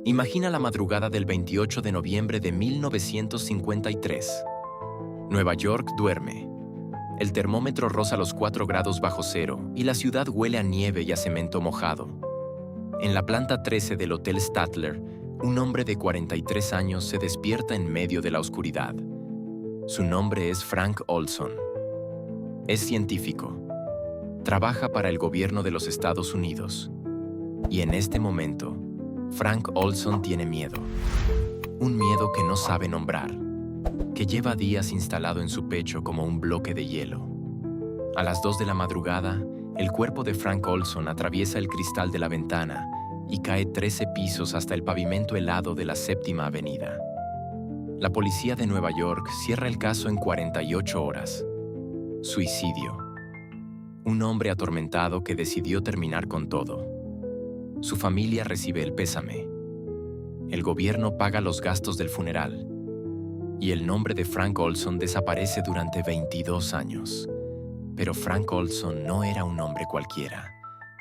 Imagina la madrugada del 28 de noviembre de 1953. Nueva York duerme. El termómetro roza los 4 grados bajo cero y la ciudad huele a nieve y a cemento mojado. En la planta 13 del Hotel Statler, un hombre de 43 años se despierta en medio de la oscuridad. Su nombre es Frank Olson. Es científico. Trabaja para el gobierno de los Estados Unidos. Y en este momento, Frank Olson tiene miedo. Un miedo que no sabe nombrar, que lleva días instalado en su pecho como un bloque de hielo. A las 2 de la madrugada, el cuerpo de Frank Olson atraviesa el cristal de la ventana y cae 13 pisos hasta el pavimento helado de la Séptima Avenida. La policía de Nueva York cierra el caso en 48 horas. Suicidio. Un hombre atormentado que decidió terminar con todo. Su familia recibe el pésame. El gobierno paga los gastos del funeral. Y el nombre de Frank Olson desaparece durante 22 años. Pero Frank Olson no era un hombre cualquiera.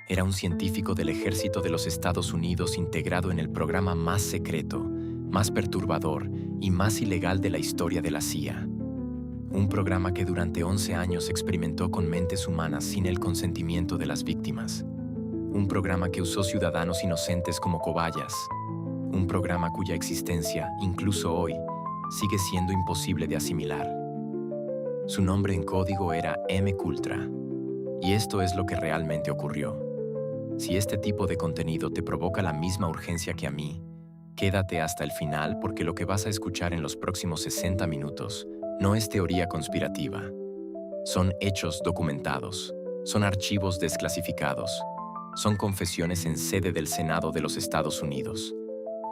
Era un científico del ejército de los Estados Unidos integrado en el programa más secreto, más perturbador y más ilegal de la historia de la CIA. Un programa que durante 11 años experimentó con mentes humanas sin el consentimiento de las víctimas. Un programa que usó ciudadanos inocentes como cobayas. Un programa cuya existencia, incluso hoy, sigue siendo imposible de asimilar. Su nombre en código era MKUltra. Y esto es lo que realmente ocurrió. Si este tipo de contenido te provoca la misma urgencia que a mí, quédate hasta el final porque lo que vas a escuchar en los próximos 60 minutos no es teoría conspirativa. Son hechos documentados, son archivos desclasificados, son confesiones en sede del Senado de los Estados Unidos.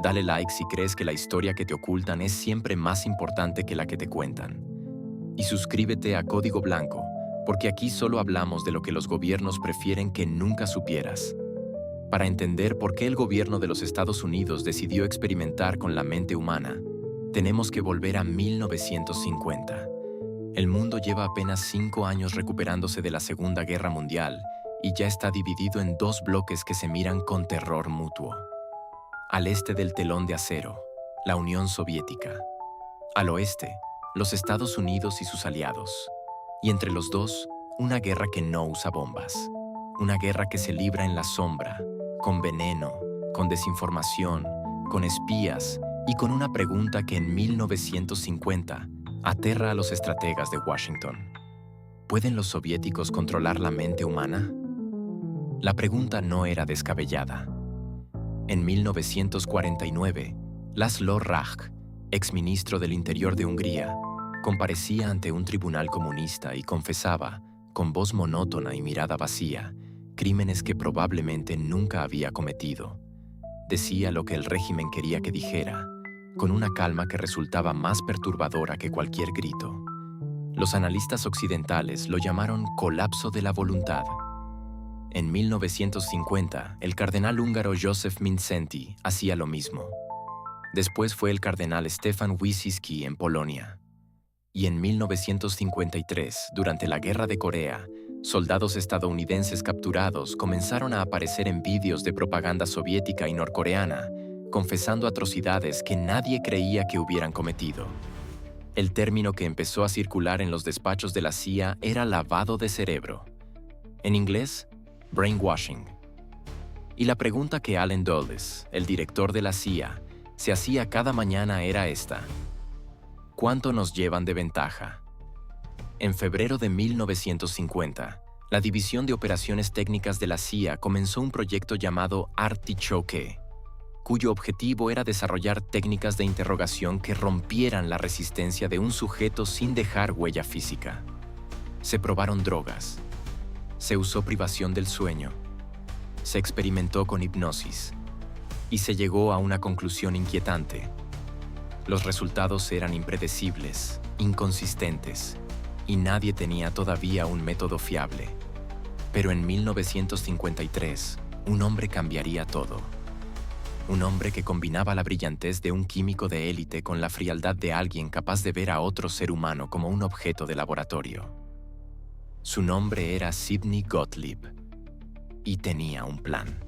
Dale like si crees que la historia que te ocultan es siempre más importante que la que te cuentan. Y suscríbete a Código Blanco, porque aquí solo hablamos de lo que los gobiernos prefieren que nunca supieras. Para entender por qué el gobierno de los Estados Unidos decidió experimentar con la mente humana, tenemos que volver a 1950. El mundo lleva apenas 5 años recuperándose de la Segunda Guerra Mundial y ya está dividido en 2 bloques que se miran con terror mutuo. Al este del telón de acero, la Unión Soviética. Al oeste, los Estados Unidos y sus aliados. Y entre los dos, una guerra que no usa bombas. Una guerra que se libra en la sombra, con veneno, con desinformación, con espías y con una pregunta que en 1950 aterra a los estrategas de Washington. ¿Pueden los soviéticos controlar la mente humana? La pregunta no era descabellada. En 1949, László Rajk, exministro del Interior de Hungría, comparecía ante un tribunal comunista y confesaba, con voz monótona y mirada vacía, crímenes que probablemente nunca había cometido. Decía lo que el régimen quería que dijera, con una calma que resultaba más perturbadora que cualquier grito. Los analistas occidentales lo llamaron colapso de la voluntad. En 1950, el cardenal húngaro József Mindszenty hacía lo mismo. Después fue el cardenal Stefan Wyszyński en Polonia. Y en 1953, durante la Guerra de Corea, soldados estadounidenses capturados comenzaron a aparecer en vídeos de propaganda soviética y norcoreana, confesando atrocidades que nadie creía que hubieran cometido. El término que empezó a circular en los despachos de la CIA era lavado de cerebro. En inglés, brainwashing. Y la pregunta que Allen Dulles, el director de la CIA, se hacía cada mañana era esta: ¿cuánto nos llevan de ventaja? En febrero de 1950, la División de Operaciones Técnicas de la CIA comenzó un proyecto llamado Artichoke, cuyo objetivo era desarrollar técnicas de interrogación que rompieran la resistencia de un sujeto sin dejar huella física. Se probaron drogas, se usó privación del sueño, se experimentó con hipnosis y se llegó a una conclusión inquietante. Los resultados eran impredecibles, inconsistentes, y nadie tenía todavía un método fiable. Pero en 1953, un hombre cambiaría todo. Un hombre que combinaba la brillantez de un químico de élite con la frialdad de alguien capaz de ver a otro ser humano como un objeto de laboratorio. Su nombre era Sidney Gottlieb, y tenía un plan.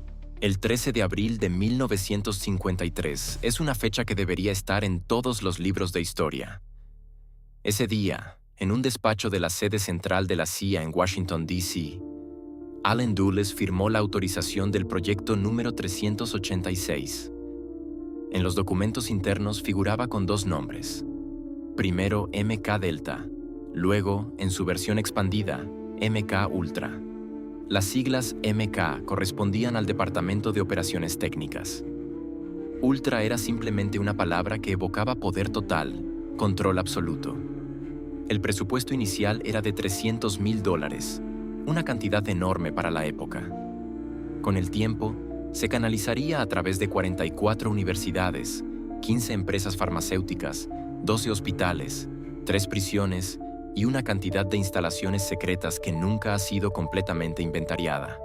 El 13 de abril de 1953 es una fecha que debería estar en todos los libros de historia. Ese día, en un despacho de la sede central de la CIA en Washington, D.C., Allen Dulles firmó la autorización del proyecto número 386. En los documentos internos figuraba con dos nombres. Primero MK Delta, luego, en su versión expandida, MK Ultra. Las siglas MK correspondían al Departamento de Operaciones Técnicas. Ultra era simplemente una palabra que evocaba poder total, control absoluto. El presupuesto inicial era de $300,000, una cantidad enorme para la época. Con el tiempo, se canalizaría a través de 44 universidades, 15 empresas farmacéuticas, 12 hospitales, 3 prisiones y una cantidad de instalaciones secretas que nunca ha sido completamente inventariada.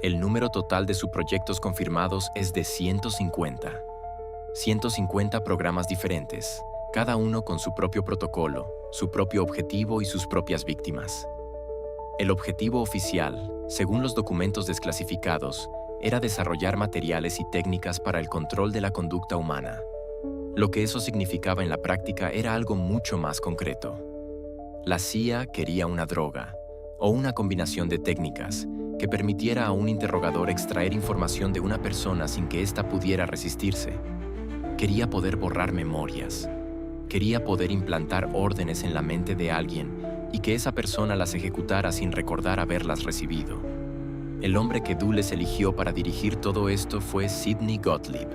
El número total de subproyectos confirmados es de 150. 150 programas diferentes, cada uno con su propio protocolo, su propio objetivo y sus propias víctimas. El objetivo oficial, según los documentos desclasificados, era desarrollar materiales y técnicas para el control de la conducta humana. Lo que eso significaba en la práctica era algo mucho más concreto. La CIA quería una droga, o una combinación de técnicas, que permitiera a un interrogador extraer información de una persona sin que ésta pudiera resistirse. Quería poder borrar memorias. Quería poder implantar órdenes en la mente de alguien y que esa persona las ejecutara sin recordar haberlas recibido. El hombre que Dulles eligió para dirigir todo esto fue Sidney Gottlieb,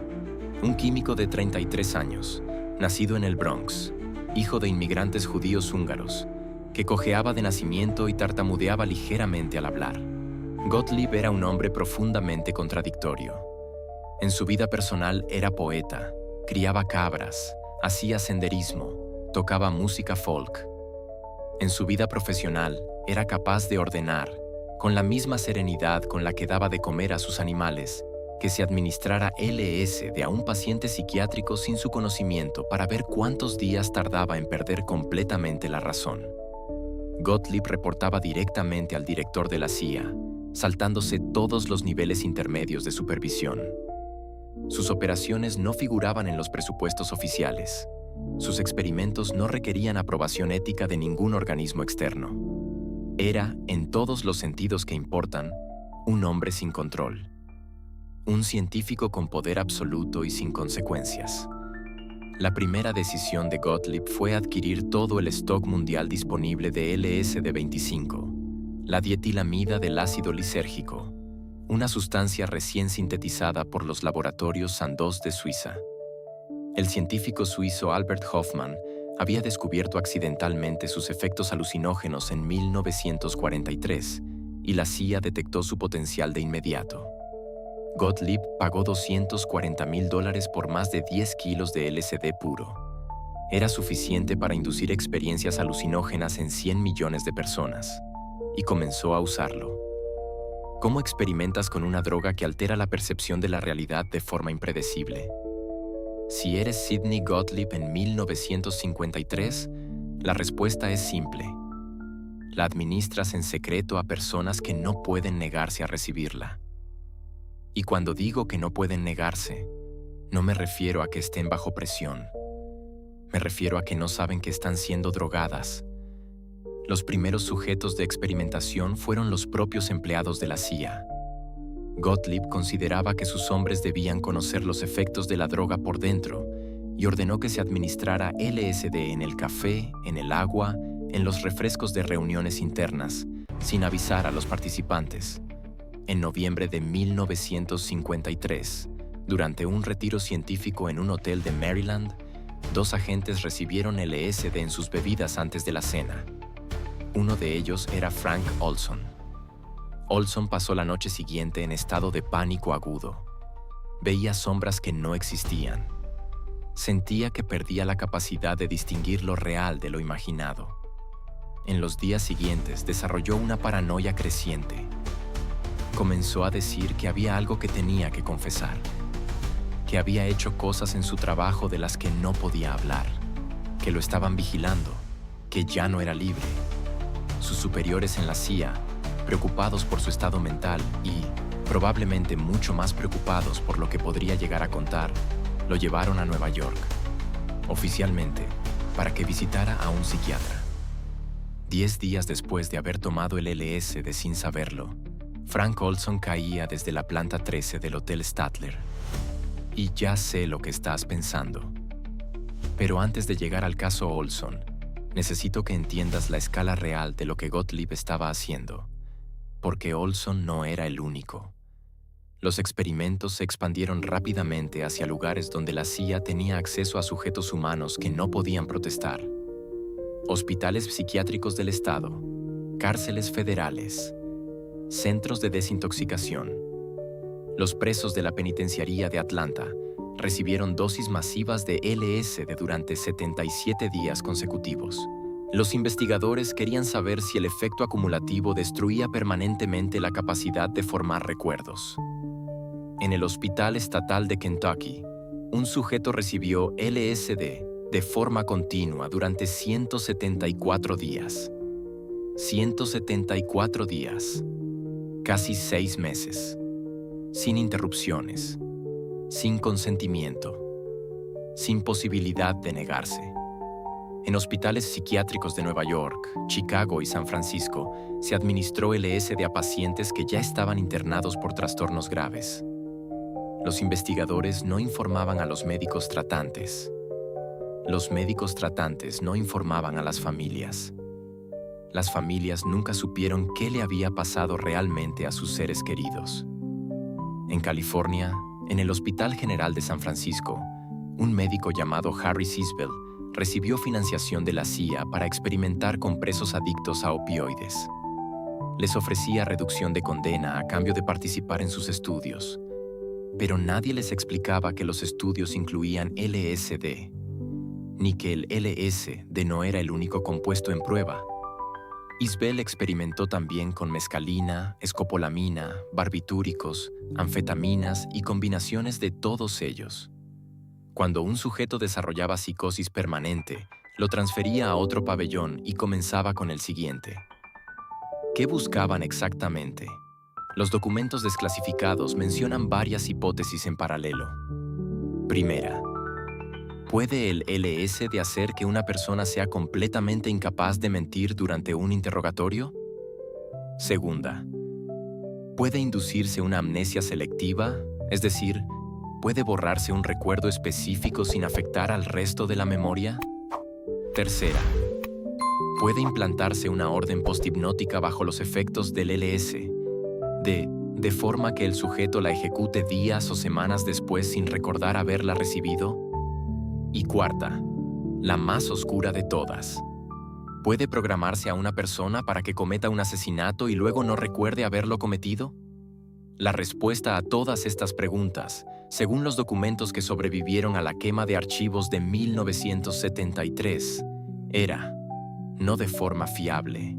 un químico de 33 años, nacido en el Bronx, hijo de inmigrantes judíos húngaros, que cojeaba de nacimiento y tartamudeaba ligeramente al hablar. Gottlieb era un hombre profundamente contradictorio. En su vida personal era poeta, criaba cabras, hacía senderismo, tocaba música folk. En su vida profesional era capaz de ordenar, con la misma serenidad con la que daba de comer a sus animales, que se administrara LSD a un paciente psiquiátrico sin su conocimiento para ver cuántos días tardaba en perder completamente la razón. Gottlieb reportaba directamente al director de la CIA, saltándose todos los niveles intermedios de supervisión. Sus operaciones no figuraban en los presupuestos oficiales. Sus experimentos no requerían aprobación ética de ningún organismo externo. Era, en todos los sentidos que importan, un hombre sin control. Un científico con poder absoluto y sin consecuencias. La primera decisión de Gottlieb fue adquirir todo el stock mundial disponible de LSD-25, la dietilamida del ácido lisérgico, una sustancia recién sintetizada por los laboratorios Sandoz de Suiza. El científico suizo Albert Hofmann había descubierto accidentalmente sus efectos alucinógenos en 1943 y la CIA detectó su potencial de inmediato. Gottlieb pagó $240,000 por más de 10 kilos de LSD puro. Era suficiente para inducir experiencias alucinógenas en 100 millones de personas, y comenzó a usarlo. ¿Cómo experimentas con una droga que altera la percepción de la realidad de forma impredecible? Si eres Sidney Gottlieb en 1953, la respuesta es simple. La administras en secreto a personas que no pueden negarse a recibirla. Y cuando digo que no pueden negarse, no me refiero a que estén bajo presión. Me refiero a que no saben que están siendo drogadas. Los primeros sujetos de experimentación fueron los propios empleados de la CIA. Gottlieb consideraba que sus hombres debían conocer los efectos de la droga por dentro y ordenó que se administrara LSD en el café, en el agua, en los refrescos de reuniones internas, sin avisar a los participantes. En noviembre de 1953, durante un retiro científico en un hotel de Maryland, 2 agentes recibieron LSD en sus bebidas antes de la cena. Uno de ellos era Frank Olson. Olson pasó la noche siguiente en estado de pánico agudo. Veía sombras que no existían. Sentía que perdía la capacidad de distinguir lo real de lo imaginado. En los días siguientes desarrolló una paranoia creciente. Comenzó a decir que había algo que tenía que confesar, que había hecho cosas en su trabajo de las que no podía hablar, que lo estaban vigilando, que ya no era libre. Sus superiores en la CIA, preocupados por su estado mental y, Probablemente mucho más preocupados por lo que podría llegar a contar, lo llevaron a Nueva York, oficialmente, para que visitara a un psiquiatra. 10 días después de haber tomado el LSD sin saberlo, Frank Olson caía desde la planta 13 del Hotel Statler. Y ya sé lo que estás pensando. Pero antes de llegar al caso Olson, necesito que entiendas la escala real de lo que Gottlieb estaba haciendo, porque Olson no era el único. Los experimentos se expandieron rápidamente hacia lugares donde la CIA tenía acceso a sujetos humanos que no podían protestar. Hospitales psiquiátricos del Estado, cárceles federales, centros de desintoxicación. Los presos de la penitenciaría de Atlanta recibieron dosis masivas de LSD durante 77 días consecutivos. Los investigadores querían saber si el efecto acumulativo destruía permanentemente la capacidad de formar recuerdos. En el Hospital Estatal de Kentucky, un sujeto recibió LSD de forma continua durante 174 días. 174 días. Casi 6 meses. Sin interrupciones. Sin consentimiento. Sin posibilidad de negarse. En hospitales psiquiátricos de Nueva York, Chicago y San Francisco se administró LSD a pacientes que ya estaban internados por trastornos graves. Los investigadores no informaban a los médicos tratantes. Los médicos tratantes no informaban a las familias. Las familias nunca supieron qué le había pasado realmente a sus seres queridos. En California, en el Hospital General de San Francisco, un médico llamado Harry Sisbel recibió financiación de la CIA para experimentar con presos adictos a opioides. Les ofrecía reducción de condena a cambio de participar en sus estudios. Pero nadie les explicaba que los estudios incluían LSD, ni que el LSD no era el único compuesto en prueba. Isbell experimentó también con mescalina, escopolamina, barbitúricos, anfetaminas y combinaciones de todos ellos. Cuando un sujeto desarrollaba psicosis permanente, lo transfería a otro pabellón y comenzaba con el siguiente. ¿Qué buscaban exactamente? Los documentos desclasificados mencionan varias hipótesis en paralelo. Primera, ¿puede el LSD hacer que una persona sea completamente incapaz de mentir durante un interrogatorio? Segunda, ¿puede inducirse una amnesia selectiva? Es decir, ¿puede borrarse un recuerdo específico sin afectar al resto de la memoria? Tercera, ¿puede implantarse una orden posthipnótica bajo los efectos del LSD, de forma que el sujeto la ejecute días o semanas después sin recordar haberla recibido? Y cuarta, la más oscura de todas. ¿Puede programarse a una persona para que cometa un asesinato y luego no recuerde haberlo cometido? La respuesta a todas estas preguntas, según los documentos que sobrevivieron a la quema de archivos de 1973, era no de forma fiable.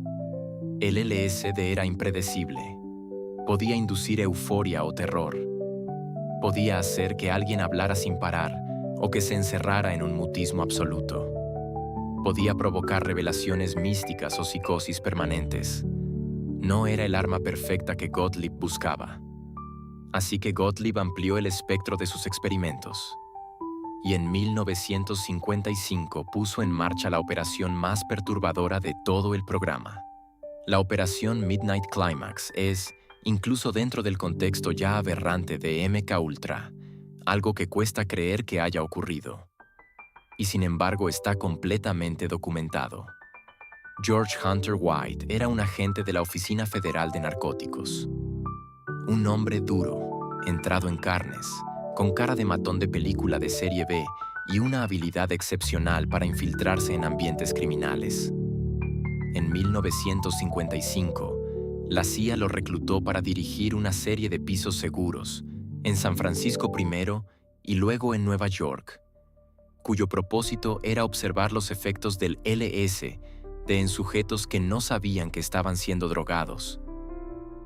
El LSD era impredecible. Podía inducir euforia o terror. Podía hacer que alguien hablara sin parar o que se encerrara en un mutismo absoluto. Podía provocar revelaciones místicas o psicosis permanentes. No era el arma perfecta que Gottlieb buscaba. Así que Gottlieb amplió el espectro de sus experimentos. Y en 1955 puso en marcha la operación más perturbadora de todo el programa. La operación Midnight Climax es, incluso dentro del contexto ya aberrante de MKUltra, algo que cuesta creer que haya ocurrido. Y sin embargo está completamente documentado. George Hunter White era un agente de la Oficina Federal de Narcóticos. Un hombre duro, entrado en carnes, con cara de matón de película de serie B y una habilidad excepcional para infiltrarse en ambientes criminales. En 1955, la CIA lo reclutó para dirigir una serie de pisos seguros, en San Francisco primero y luego en Nueva York, cuyo propósito era observar los efectos del LSD en sujetos que no sabían que estaban siendo drogados.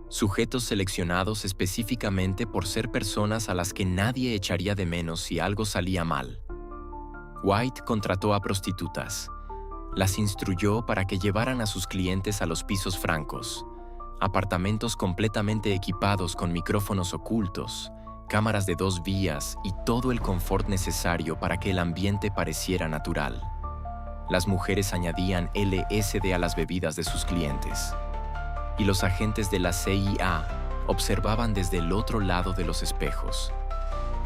Sujetos seleccionados específicamente por ser personas a las que nadie echaría de menos si algo salía mal. White contrató a prostitutas. Las instruyó para que llevaran a sus clientes a los pisos francos, apartamentos completamente equipados con micrófonos ocultos, cámaras de 2 vías y todo el confort necesario para que el ambiente pareciera natural. Las mujeres añadían LSD a las bebidas de sus clientes. Y los agentes de la CIA observaban desde el otro lado de los espejos.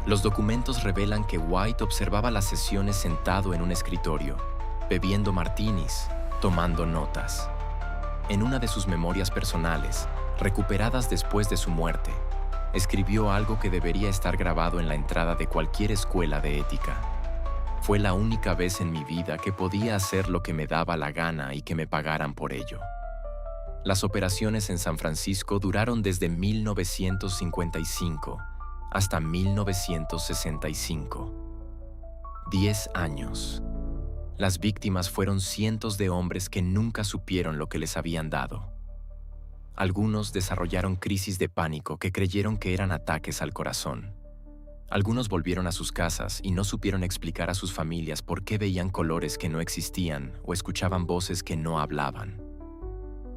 Los documentos revelan que White observaba las sesiones sentado en un escritorio, bebiendo martinis, tomando notas. En una de sus memorias personales, recuperadas después de su muerte, escribió algo que debería estar grabado en la entrada de cualquier escuela de ética. Fue la única vez en mi vida que podía hacer lo que me daba la gana y que me pagaran por ello. Las operaciones en San Francisco duraron desde 1955 hasta 1965. 10 años. Las víctimas fueron cientos de hombres que nunca supieron lo que les habían dado. Algunos desarrollaron crisis de pánico que creyeron que eran ataques al corazón. Algunos volvieron a sus casas y no supieron explicar a sus familias por qué veían colores que no existían o escuchaban voces que no hablaban.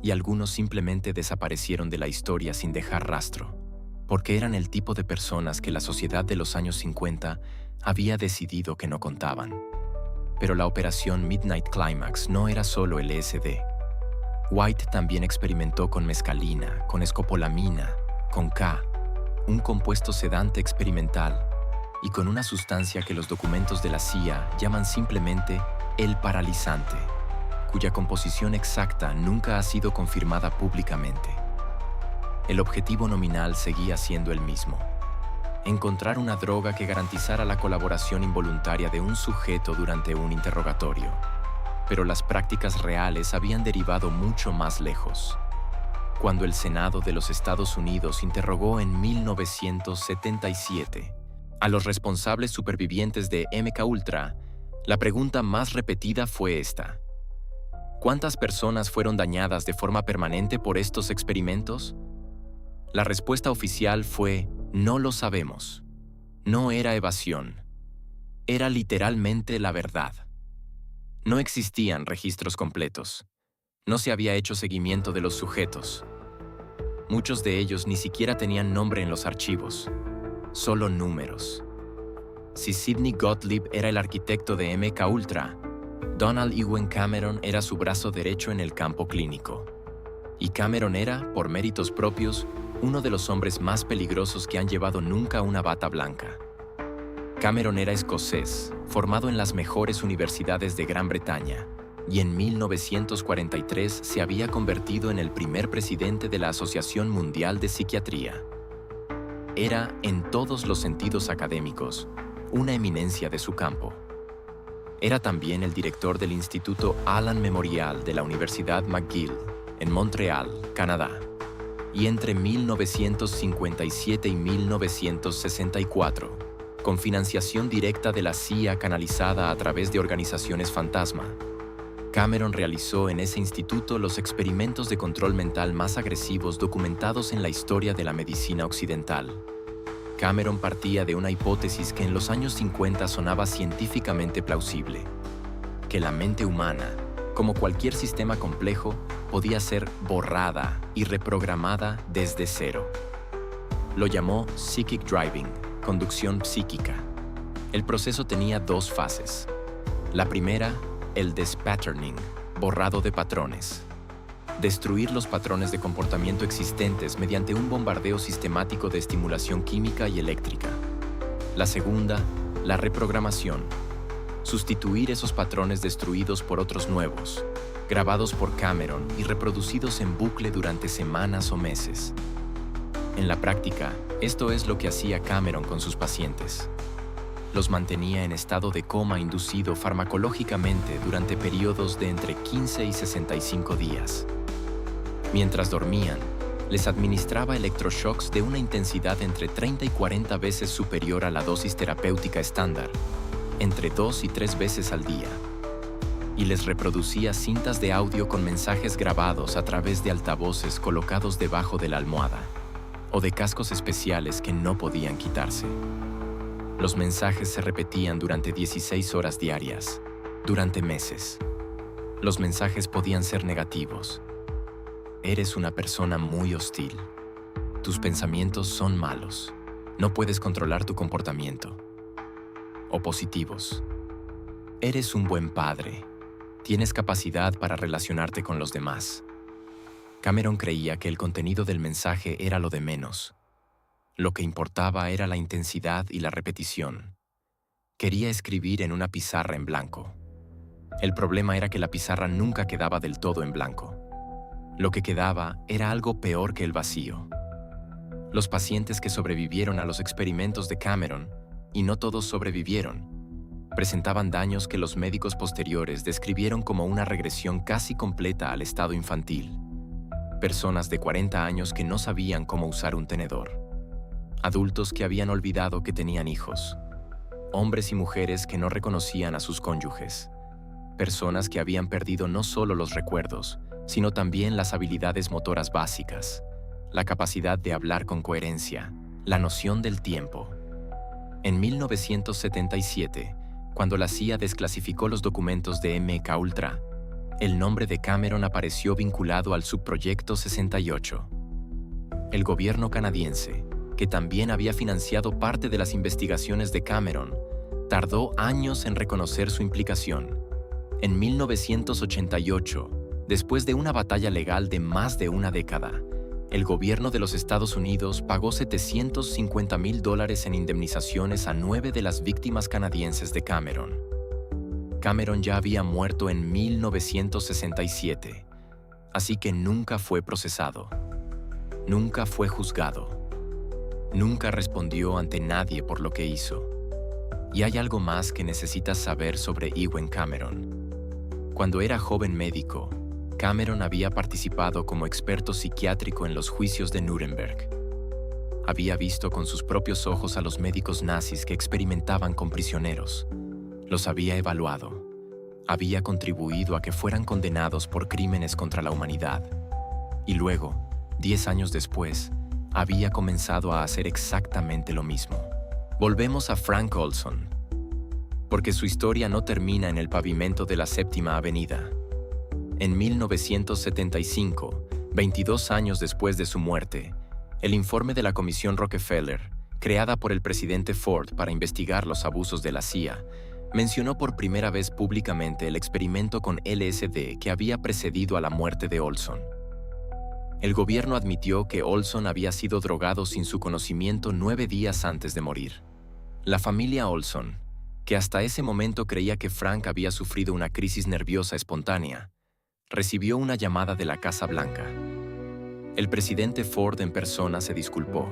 Y algunos simplemente desaparecieron de la historia sin dejar rastro, porque eran el tipo de personas que la sociedad de los años 50 había decidido que no contaban. Pero la operación Midnight Climax no era solo LSD. White también experimentó con mescalina, con escopolamina, con K, un compuesto sedante experimental, y con una sustancia que los documentos de la CIA llaman simplemente el paralizante, cuya composición exacta nunca ha sido confirmada públicamente. El objetivo nominal seguía siendo el mismo: encontrar una droga que garantizara la colaboración involuntaria de un sujeto durante un interrogatorio. Pero las prácticas reales habían derivado mucho más lejos. Cuando el Senado de los Estados Unidos interrogó en 1977 a los responsables supervivientes de MKUltra, la pregunta más repetida fue esta: ¿cuántas personas fueron dañadas de forma permanente por estos experimentos? La respuesta oficial fue: no lo sabemos. No era evasión. Era literalmente la verdad. No existían registros completos. No se había hecho seguimiento de los sujetos. Muchos de ellos ni siquiera tenían nombre en los archivos, solo números. Si Sidney Gottlieb era el arquitecto de MKUltra, Donald Ewen Cameron era su brazo derecho en el campo clínico. Y Cameron era, por méritos propios, uno de los hombres más peligrosos que han llevado nunca una bata blanca. Cameron era escocés, formado en las mejores universidades de Gran Bretaña, y en 1943 se había convertido en el primer presidente de la Asociación Mundial de Psiquiatría. Era, en todos los sentidos académicos, una eminencia de su campo. Era también el director del Instituto Allen Memorial de la Universidad McGill, en Montreal, Canadá. Y entre 1957 y 1964, con financiación directa de la CIA canalizada a través de organizaciones fantasma, Cameron realizó en ese instituto los experimentos de control mental más agresivos documentados en la historia de la medicina occidental. Cameron partía de una hipótesis que en los años 50 sonaba científicamente plausible: que la mente humana, como cualquier sistema complejo, podía ser borrada y reprogramada desde cero. Lo llamó Psychic Driving, conducción psíquica. El proceso tenía 2 fases. La primera, el despatterning, borrado de patrones. Destruir los patrones de comportamiento existentes mediante un bombardeo sistemático de estimulación química y eléctrica. La segunda, la reprogramación. Sustituir esos patrones destruidos por otros nuevos, grabados por Cameron y reproducidos en bucle durante semanas o meses. En la práctica, esto es lo que hacía Cameron con sus pacientes. Los mantenía en estado de coma inducido farmacológicamente durante periodos de entre 15 y 65 días. Mientras dormían, les administraba electroshocks de una intensidad entre 30 y 40 veces superior a la dosis terapéutica estándar, entre 2 y 3 veces al día. Y les reproducía cintas de audio con mensajes grabados a través de altavoces colocados debajo de la almohada, o de cascos especiales que no podían quitarse. Los mensajes se repetían durante 16 horas diarias, durante meses. Los mensajes podían ser negativos. Eres una persona muy hostil. Tus pensamientos son malos. No puedes controlar tu comportamiento. O positivos. Eres un buen padre. Tienes capacidad para relacionarte con los demás. Cameron creía que el contenido del mensaje era lo de menos. Lo que importaba era la intensidad y la repetición. Quería escribir en una pizarra en blanco. El problema era que la pizarra nunca quedaba del todo en blanco. Lo que quedaba era algo peor que el vacío. Los pacientes que sobrevivieron a los experimentos de Cameron, y no todos sobrevivieron, presentaban daños que los médicos posteriores describieron como una regresión casi completa al estado infantil. Personas de 40 años que no sabían cómo usar un tenedor. Adultos que habían olvidado que tenían hijos. Hombres y mujeres que no reconocían a sus cónyuges. Personas que habían perdido no solo los recuerdos, sino también las habilidades motoras básicas, la capacidad de hablar con coherencia, la noción del tiempo. En 1977, cuando la CIA desclasificó los documentos de MKUltra, el nombre de Cameron apareció vinculado al subproyecto 68. El gobierno canadiense, que también había financiado parte de las investigaciones de Cameron, tardó años en reconocer su implicación. En 1988, después de una batalla legal de más de una década, el gobierno de los Estados Unidos pagó $750,000 en indemnizaciones a 9 de las víctimas canadienses de Cameron. Cameron ya había muerto en 1967, así que nunca fue procesado. Nunca fue juzgado. Nunca respondió ante nadie por lo que hizo. Y hay algo más que necesitas saber sobre Ewen Cameron. Cuando era joven médico, Cameron había participado como experto psiquiátrico en los juicios de Nuremberg. Había visto con sus propios ojos a los médicos nazis que experimentaban con prisioneros. Los había evaluado. Había contribuido a que fueran condenados por crímenes contra la humanidad. Y luego, 10 años después, había comenzado a hacer exactamente lo mismo. Volvemos a Frank Olson, porque su historia no termina en el pavimento de la Séptima Avenida. En 1975, 22 años después de su muerte, el informe de la Comisión Rockefeller, creada por el presidente Ford para investigar los abusos de la CIA, mencionó por primera vez públicamente el experimento con LSD que había precedido a la muerte de Olson. El gobierno admitió que Olson había sido drogado sin su conocimiento 9 días antes de morir. La familia Olson, que hasta ese momento creía que Frank había sufrido una crisis nerviosa espontánea, recibió una llamada de la Casa Blanca. El presidente Ford en persona se disculpó.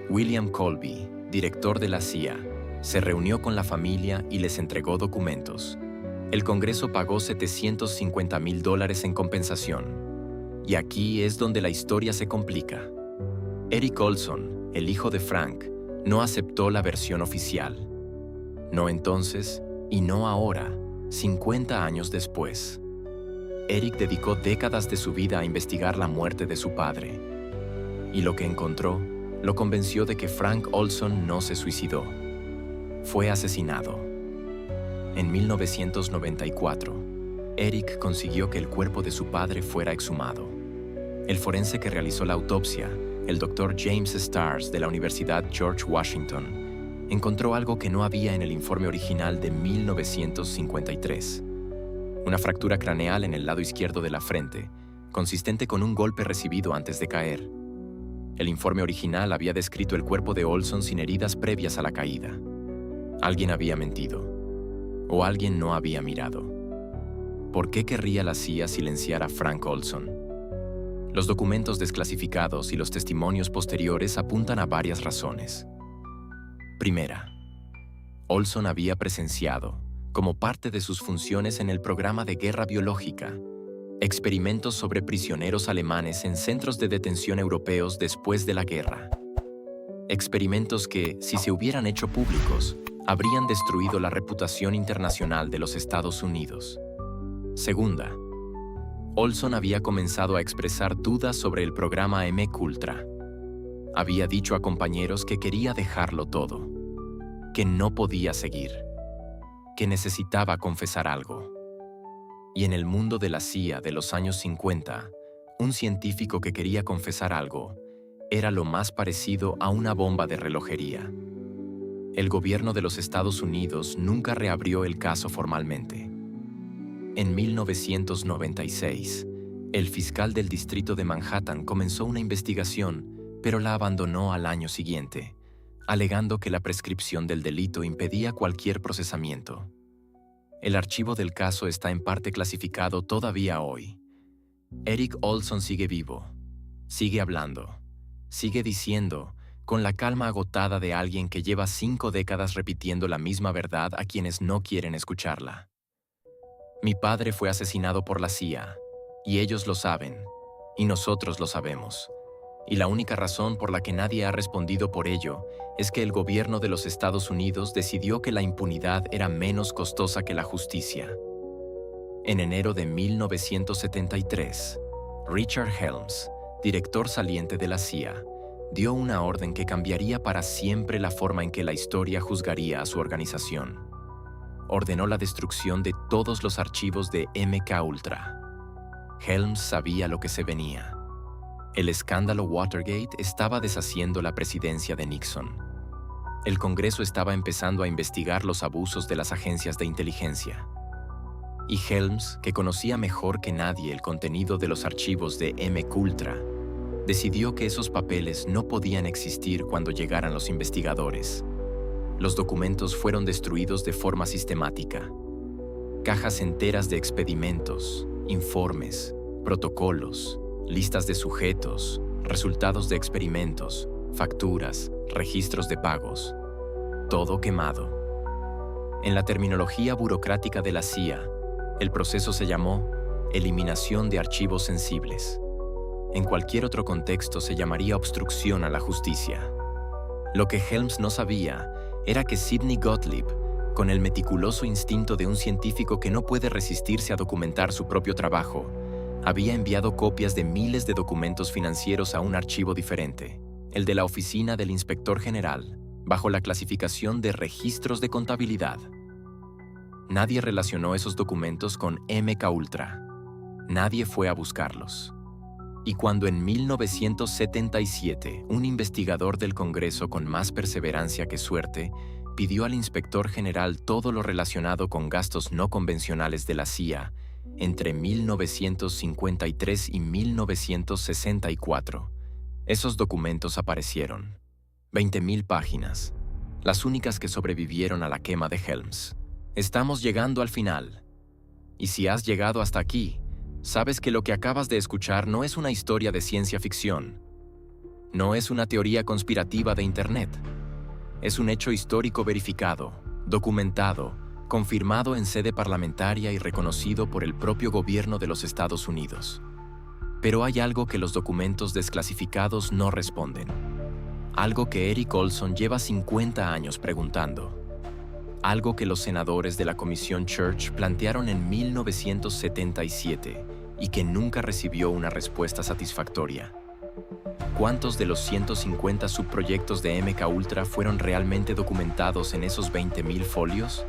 William Colby, director de la CIA, se reunió con la familia y les entregó documentos. El Congreso pagó $750,000 en compensación. Y aquí es donde la historia se complica. Eric Olson, el hijo de Frank, no aceptó la versión oficial. No entonces y no ahora, 50 años después. Eric dedicó décadas de su vida a investigar la muerte de su padre. Y lo que encontró lo convenció de que Frank Olson no se suicidó. Fue asesinado. En 1994, Eric consiguió que el cuerpo de su padre fuera exhumado. El forense que realizó la autopsia, el Dr. James Stars de la Universidad George Washington, encontró algo que no había en el informe original de 1953. Una fractura craneal en el lado izquierdo de la frente, consistente con un golpe recibido antes de caer. El informe original había descrito el cuerpo de Olson sin heridas previas a la caída. Alguien había mentido, o alguien no había mirado. ¿Por qué querría la CIA silenciar a Frank Olson? Los documentos desclasificados y los testimonios posteriores apuntan a varias razones. Primera, Olson había presenciado, como parte de sus funciones en el programa de guerra biológica, experimentos sobre prisioneros alemanes en centros de detención europeos después de la guerra. Experimentos que, si se hubieran hecho públicos, habrían destruido la reputación internacional de los Estados Unidos. Segunda, Olson había comenzado a expresar dudas sobre el programa MKUltra. Había dicho a compañeros que quería dejarlo todo, que no podía seguir, que necesitaba confesar algo. Y en el mundo de la CIA de los años 50, un científico que quería confesar algo, era lo más parecido a una bomba de relojería. El gobierno de los Estados Unidos nunca reabrió el caso formalmente. En 1996, el fiscal del distrito de Manhattan comenzó una investigación, pero la abandonó al año siguiente, alegando que la prescripción del delito impedía cualquier procesamiento. El archivo del caso está en parte clasificado todavía hoy. Eric Olson sigue vivo, sigue hablando, sigue diciendo, con la calma agotada de alguien que lleva 5 décadas repitiendo la misma verdad a quienes no quieren escucharla. Mi padre fue asesinado por la CIA, y ellos lo saben, y nosotros lo sabemos. Y la única razón por la que nadie ha respondido por ello es que el gobierno de los Estados Unidos decidió que la impunidad era menos costosa que la justicia. En enero de 1973, Richard Helms, director saliente de la CIA, dio una orden que cambiaría para siempre la forma en que la historia juzgaría a su organización. Ordenó la destrucción de todos los archivos de MKUltra. Helms sabía lo que se venía. El escándalo Watergate estaba deshaciendo la presidencia de Nixon. El Congreso estaba empezando a investigar los abusos de las agencias de inteligencia. Y Helms, que conocía mejor que nadie el contenido de los archivos de MKUltra, decidió que esos papeles no podían existir cuando llegaran los investigadores. Los documentos fueron destruidos de forma sistemática. Cajas enteras de expedimentos, informes, protocolos, listas de sujetos, resultados de experimentos, facturas, registros de pagos. Todo quemado. En la terminología burocrática de la CIA, el proceso se llamó eliminación de archivos sensibles. En cualquier otro contexto se llamaría obstrucción a la justicia. Lo que Helms no sabía era que Sidney Gottlieb, con el meticuloso instinto de un científico que no puede resistirse a documentar su propio trabajo, había enviado copias de miles de documentos financieros a un archivo diferente, el de la Oficina del Inspector General, bajo la clasificación de registros de contabilidad. Nadie relacionó esos documentos con MKUltra. Nadie fue a buscarlos. Y cuando en 1977 un investigador del Congreso con más perseverancia que suerte pidió al inspector general todo lo relacionado con gastos no convencionales de la CIA entre 1953 y 1964, esos documentos aparecieron. 20.000 páginas, las únicas que sobrevivieron a la quema de Helms. Estamos llegando al final. Y si has llegado hasta aquí, sabes que lo que acabas de escuchar no es una historia de ciencia ficción. No es una teoría conspirativa de Internet. Es un hecho histórico verificado, documentado, confirmado en sede parlamentaria y reconocido por el propio gobierno de los Estados Unidos. Pero hay algo que los documentos desclasificados no responden. Algo que Eric Olson lleva 50 años preguntando. Algo que los senadores de la Comisión Church plantearon en 1977 y que nunca recibió una respuesta satisfactoria. ¿Cuántos de los 150 subproyectos de MKUltra fueron realmente documentados en esos 20.000 folios?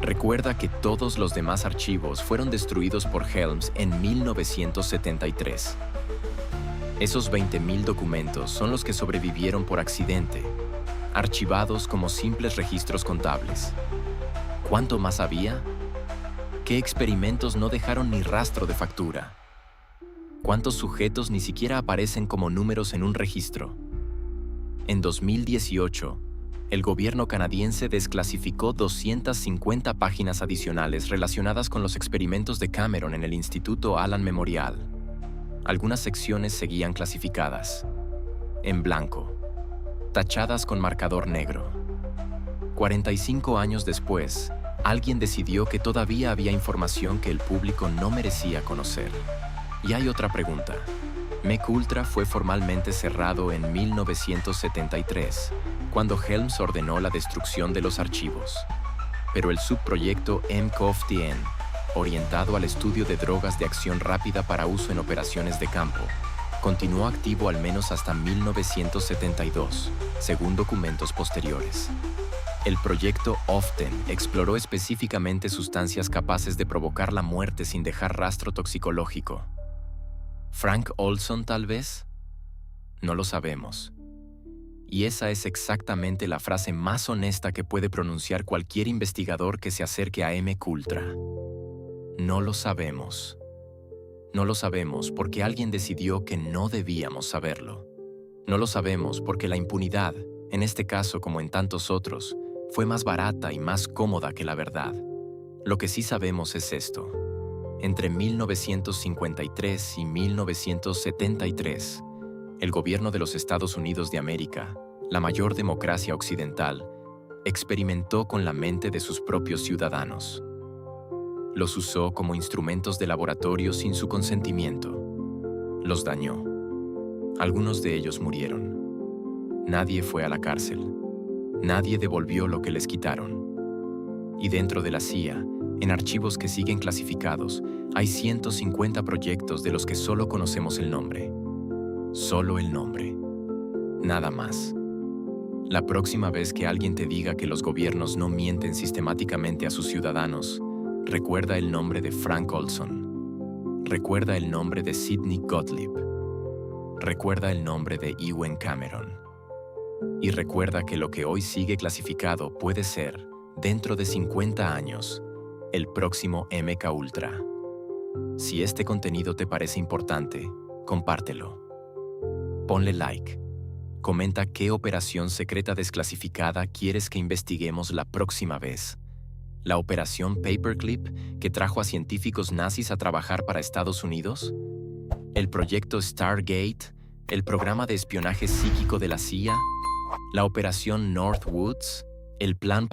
Recuerda que todos los demás archivos fueron destruidos por Helms en 1973. Esos 20.000 documentos son los que sobrevivieron por accidente, archivados como simples registros contables. ¿Cuánto más había? ¿Qué experimentos no dejaron ni rastro de factura? ¿Cuántos sujetos ni siquiera aparecen como números en un registro? En 2018, el gobierno canadiense desclasificó 250 páginas adicionales relacionadas con los experimentos de Cameron en el Instituto Allen Memorial. Algunas secciones seguían clasificadas, en blanco, tachadas con marcador negro. 45 años después, alguien decidió que todavía había información que el público no merecía conocer. Y hay otra pregunta. MKUltra fue formalmente cerrado en 1973, cuando Helms ordenó la destrucción de los archivos. Pero el subproyecto MKOFTN, orientado al estudio de drogas de acción rápida para uso en operaciones de campo, continuó activo al menos hasta 1972, según documentos posteriores. El proyecto OFTEN exploró específicamente sustancias capaces de provocar la muerte sin dejar rastro toxicológico. ¿Frank Olson tal vez? No lo sabemos. Y esa es exactamente la frase más honesta que puede pronunciar cualquier investigador que se acerque a MKUltra. No lo sabemos. No lo sabemos porque alguien decidió que no debíamos saberlo. No lo sabemos porque la impunidad, en este caso como en tantos otros, fue más barata y más cómoda que la verdad. Lo que sí sabemos es esto. Entre 1953 y 1973, el gobierno de los Estados Unidos de América, la mayor democracia occidental, experimentó con la mente de sus propios ciudadanos. Los usó como instrumentos de laboratorio sin su consentimiento. Los dañó. Algunos de ellos murieron. Nadie fue a la cárcel. Nadie devolvió lo que les quitaron. Y dentro de la CIA, en archivos que siguen clasificados, hay 150 proyectos de los que solo conocemos el nombre. Solo el nombre. Nada más. La próxima vez que alguien te diga que los gobiernos no mienten sistemáticamente a sus ciudadanos, recuerda el nombre de Frank Olson. Recuerda el nombre de Sidney Gottlieb. Recuerda el nombre de Ewen Cameron. Y recuerda que lo que hoy sigue clasificado puede ser, dentro de 50 años, el próximo MKUltra. Si este contenido te parece importante, compártelo. Ponle like. Comenta qué operación secreta desclasificada quieres que investiguemos la próxima vez. ¿La operación Paperclip que trajo a científicos nazis a trabajar para Estados Unidos? ¿El proyecto Stargate? ¿El programa de espionaje psíquico de la CIA? ¿La operación Northwoods? ¿El plan para